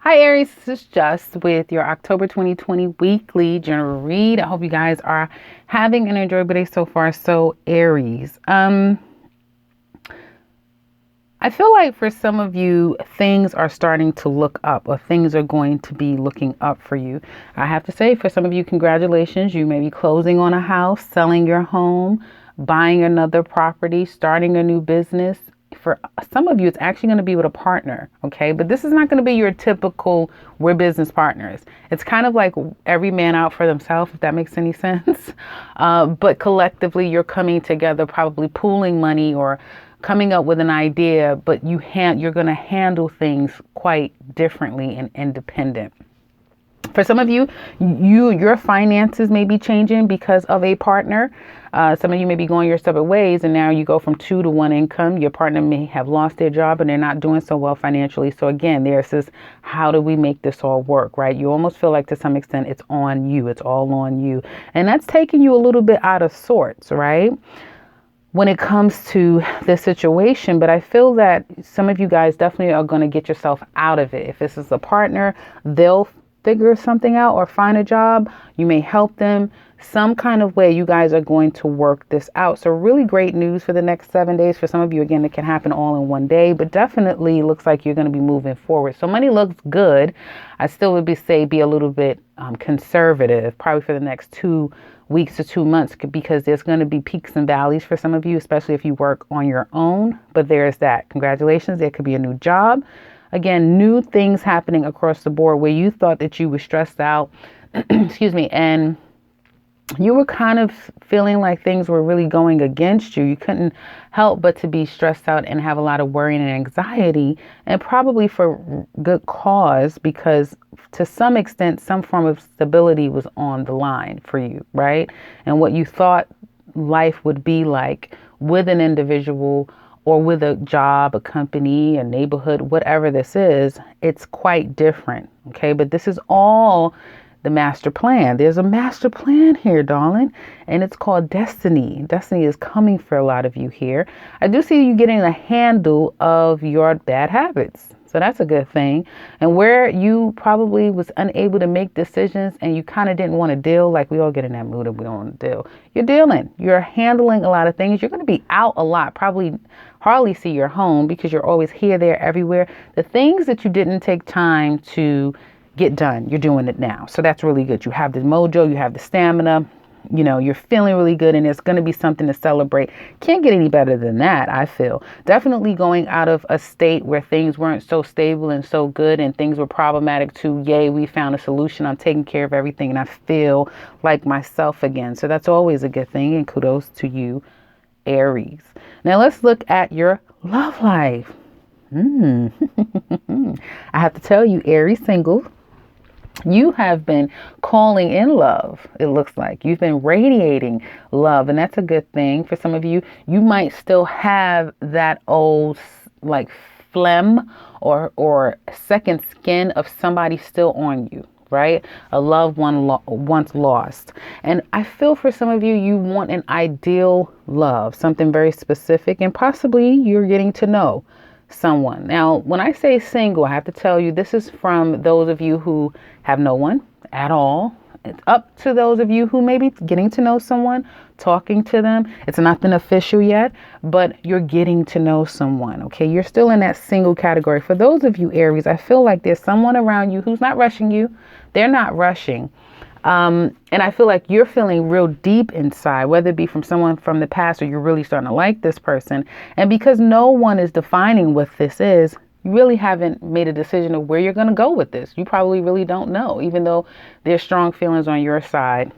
Hi Aries, this is Just with your October 2020 weekly general read. I hope you guys are having an enjoyable day so far. So Aries, I feel like for some of you, things are starting to look up or things are going to be looking up for you. I have to say, for some of you, congratulations. You may be closing on a house, selling your home, buying another property, starting a new business. For some of you, it's actually going to be with a partner, okay? But this is not going to be your typical, we're business partners. It's kind of like every man out for themselves, if that makes any sense. But collectively, you're coming together, probably pooling money or coming up with an idea, but you're going to handle things quite differently and independent. For some of you, your finances may be changing because of a partner. Some of you may be going your separate ways, and now you go from two to one income. Your partner may have lost their job and they're not doing so well financially. So again, there's this, how do we make this all work, right? You almost feel like to some extent it's on you. It's all on you. And that's taking you a little bit out of sorts, right? When it comes to this situation, but I feel that some of you guys definitely are going to get yourself out of it. If this is a partner, they'll figure something out or find a job. You may help them some kind of way. You guys are going to work this out. So really great news for the next 7 days. For some of you, again, it can happen all in one day, but definitely looks like you're going to be moving forward. So money looks good. I still would be a little bit conservative, probably for the next 2 weeks to 2 months, because there's going to be peaks and valleys for some of you, especially if you work on your own. But there's that. Congratulations. There could be a new job. Again, new things happening across the board where you thought that you were stressed out, excuse me, and you were kind of feeling like things were really going against you. You couldn't help but to be stressed out and have a lot of worry and anxiety, and probably for good cause, because to some extent, some form of stability was on the line for you, right? And what you thought life would be like with an individual or with a job, a company, a neighborhood, whatever this is, it's quite different. Okay. But this is all the master plan. There's a master plan here, darling, and it's called destiny. Destiny is coming for a lot of you here. I do see you getting a handle of your bad habits. So that's a good thing. And where you probably was unable to make decisions and you kind of didn't want to deal, like we all get in that mood and we don't want to deal. You're dealing. You're handling a lot of things. You're going to be out a lot, probably hardly see your home because you're always here, there, everywhere. The things that you didn't take time to get done, you're doing it now. So that's really good. You have the mojo, you have the stamina, you're feeling really good, and it's going to be something to celebrate. Can't get any better than that, I feel. Definitely going out of a state where things weren't so stable and so good and things were problematic to, yay, we found a solution. I'm taking care of everything and I feel like myself again. So that's always a good thing, and kudos to you, Aries. Now let's look at your love life. I have to tell you, Aries single, you have been calling in love. It looks like you've been radiating love, and that's a good thing. For some of you, you might still have that old like phlegm or second skin of somebody still on you, right? A loved one once lost. And I feel for some of you, you want an ideal love, something very specific, and possibly you're getting to know someone. Now, when I say single, I have to tell you, this is from those of you who have no one at all. It's up to those of you who may be getting to know someone, talking to them. It's nothing official yet, but you're getting to know someone. Okay. You're still in that single category. For those of you, Aries, I feel like there's someone around you who's not rushing you. They're not rushing. And I feel like you're feeling real deep inside, whether it be from someone from the past or you're really starting to like this person. And because no one is defining what this is, you really haven't made a decision of where you're going to go with this. You probably really don't know, even though there's strong feelings on your side.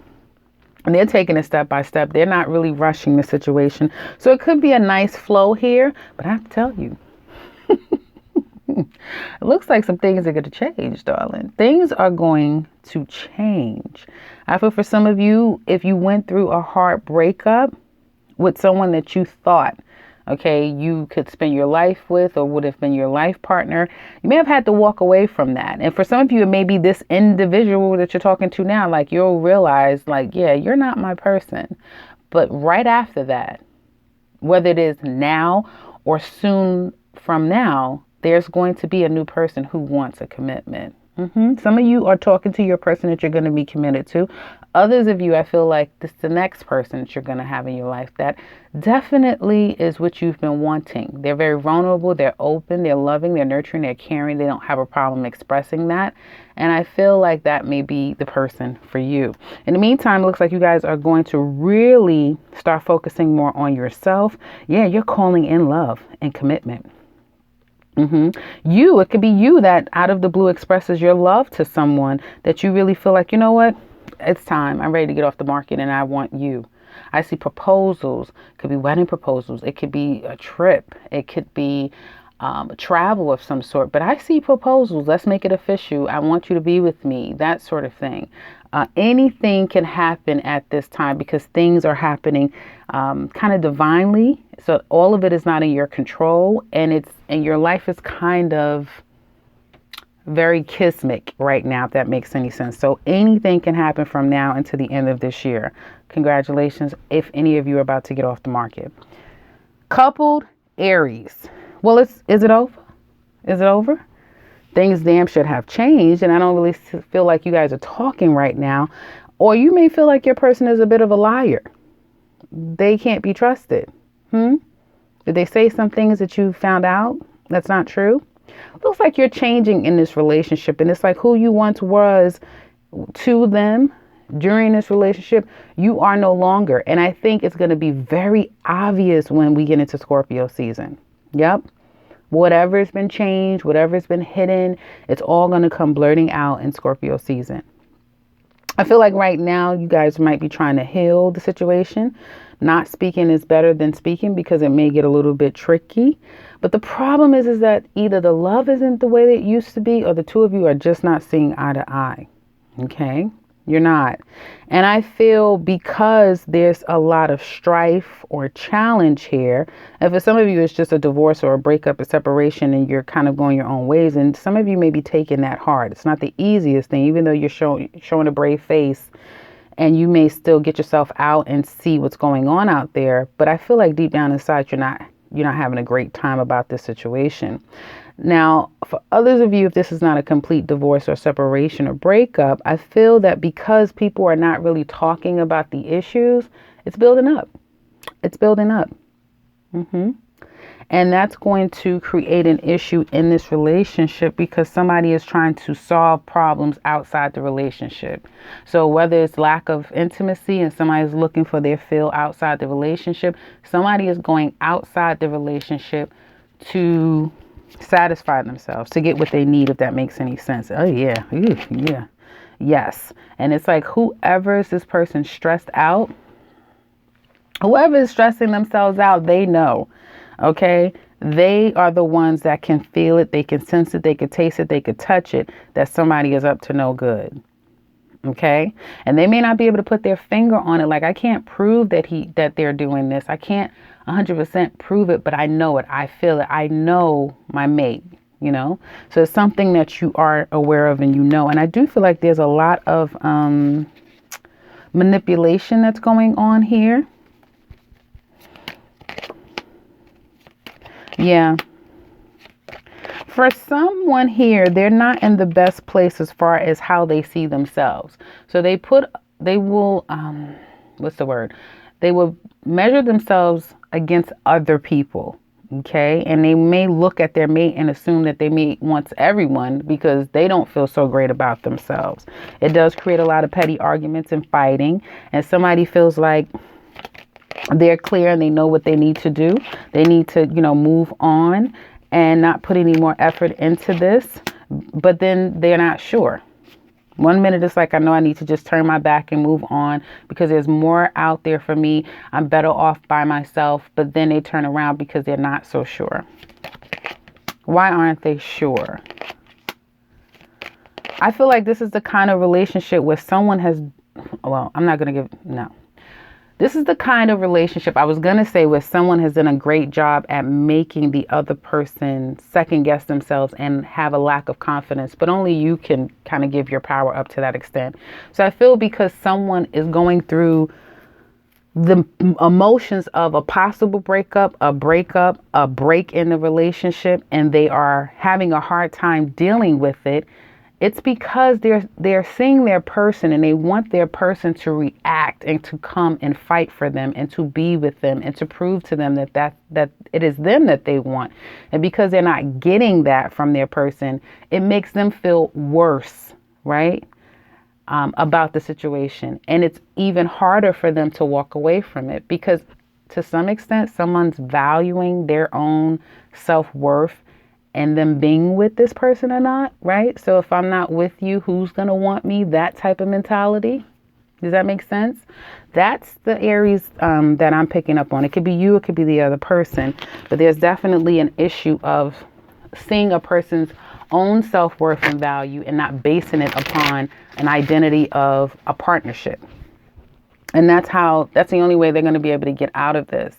And they're taking it step by step. They're not really rushing the situation. So it could be a nice flow here, but I have to tell you, it looks like some things are going to change, darling. Things are going to change. I feel for some of you, if you went through a hard breakup with someone that you thought, okay, you could spend your life with or would have been your life partner, you may have had to walk away from that. And for some of you, it may be this individual that you're talking to now, like you'll realize, like, yeah, you're not my person. But right after that, whether it is now or soon from now, there's going to be a new person who wants a commitment. Some of you are talking to your person that you're going to be committed to. Others of you, I feel like this is the next person that you're going to have in your life that definitely is what you've been wanting. They're very vulnerable, they're open, they're loving, they're nurturing, they're caring. They don't have a problem expressing that. And I feel like that may be the person for you. In the meantime, it looks like you guys are going to really start focusing more on yourself. Yeah, you're calling in love and commitment. It could be you that out of the blue expresses your love to someone that you really feel like, you know what, it's time. I'm ready to get off the market and I want you. I see proposals. It could be wedding proposals. It could be a trip. It could be travel of some sort. But I see proposals. Let's make it official. I want you to be with me. That sort of thing. Anything can happen at this time because things are happening kind of divinely. So all of it is not in your control, and your life is kind of very kismic right now, if that makes any sense. So anything can happen from now until the end of this year. Congratulations if any of you are about to get off the market. Coupled Aries. Well, is it over? Is it over? Things damn should have changed, and I don't really feel like you guys are talking right now. Or you may feel like your person is a bit of a liar. They can't be trusted. Did they say some things that you found out that's not true? Looks like you're changing in this relationship, and it's like who you once was to them during this relationship, you are no longer. And I think it's going to be very obvious when we get into Scorpio season. Yep. Whatever's been changed, whatever's been hidden, it's all going to come blurting out in Scorpio season. I feel like right now you guys might be trying to heal the situation. Not speaking is better than speaking because it may get a little bit tricky. But the problem is that either the love isn't the way that it used to be, or the two of you are just not seeing eye to eye. Okay? You're not. And I feel because there's a lot of strife or challenge here, and for some of you it's just a divorce or a breakup, a separation, and you're kind of going your own ways, and some of you may be taking that hard. It's not the easiest thing, even though you're showing a brave face, and you may still get yourself out and see what's going on out there. But I feel like deep down inside you're not having a great time about this situation. Now, for others of you, if this is not a complete divorce or separation or breakup, I feel that because people are not really talking about the issues, it's building up. It's building up. And that's going to create an issue in this relationship because somebody is trying to solve problems outside the relationship. So whether it's lack of intimacy and somebody's looking for their fill outside the relationship, somebody is going outside the relationship to satisfy themselves, to get what they need, if that makes any sense. Oh yeah. Ooh, yeah. Yes. And it's like whoever is this person stressed out, whoever is stressing themselves out, they know. Okay, they are the ones that can feel it, they can sense it, they can taste it, they can touch it, that somebody is up to no good. Okay, and they may not be able to put their finger on it. Like, I can't prove that they're doing this. I can't 100% prove it, but I know it. I feel it. I know my mate, So it's something that you are aware of and And I do feel like there's a lot of manipulation that's going on here. Yeah. For someone here, they're not in the best place as far as how they see themselves. So they will measure themselves against other people. Okay. And they may look at their mate and assume that their mate wants everyone because they don't feel so great about themselves. It does create a lot of petty arguments and fighting. And somebody feels like they're clear and they know what they need to do. They need to, move on and not put any more effort into this. But then they're not sure. 1 minute it's like, I know I need to just turn my back and move on because there's more out there for me. I'm better off by myself. But then they turn around because they're not so sure. Why aren't they sure? I feel like this is the kind of relationship where someone has, This is the kind of relationship I was going to say where someone has done a great job at making the other person second guess themselves and have a lack of confidence, but only you can kind of give your power up to that extent. So I feel because someone is going through the emotions of a possible breakup, a break in the relationship, and they are having a hard time dealing with it, it's because they're seeing their person and they want their person to react and to come and fight for them and to be with them and to prove to them that it is them that they want. And because they're not getting that from their person, it makes them feel worse, right? About the situation. And it's even harder for them to walk away from it because to some extent, someone's valuing their own self-worth and them being with this person or not, right? So if I'm not with you, who's going to want me? That type of mentality. Does that make sense? That's the Aries that I'm picking up on. It could be you, it could be the other person, but there's definitely an issue of seeing a person's own self-worth and value and not basing it upon an identity of a partnership. And that's the only way they're going to be able to get out of this.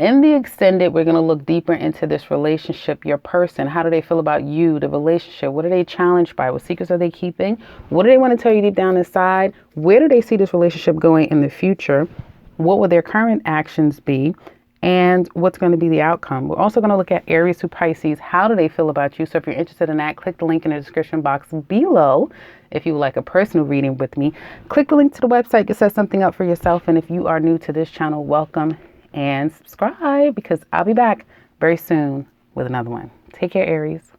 In the extended, we're going to look deeper into this relationship, your person. How do they feel about you, the relationship? What are they challenged by? What secrets are they keeping? What do they want to tell you deep down inside? Where do they see this relationship going in the future? What will their current actions be? And what's going to be the outcome? We're also going to look at Aries to Pisces. How do they feel about you? So if you're interested in that, click the link in the description box below. If you would like a personal reading with me, click the link to the website. It says something up for yourself. And if you are new to this channel, welcome and subscribe because I'll be back very soon with another one. Take care, Aries.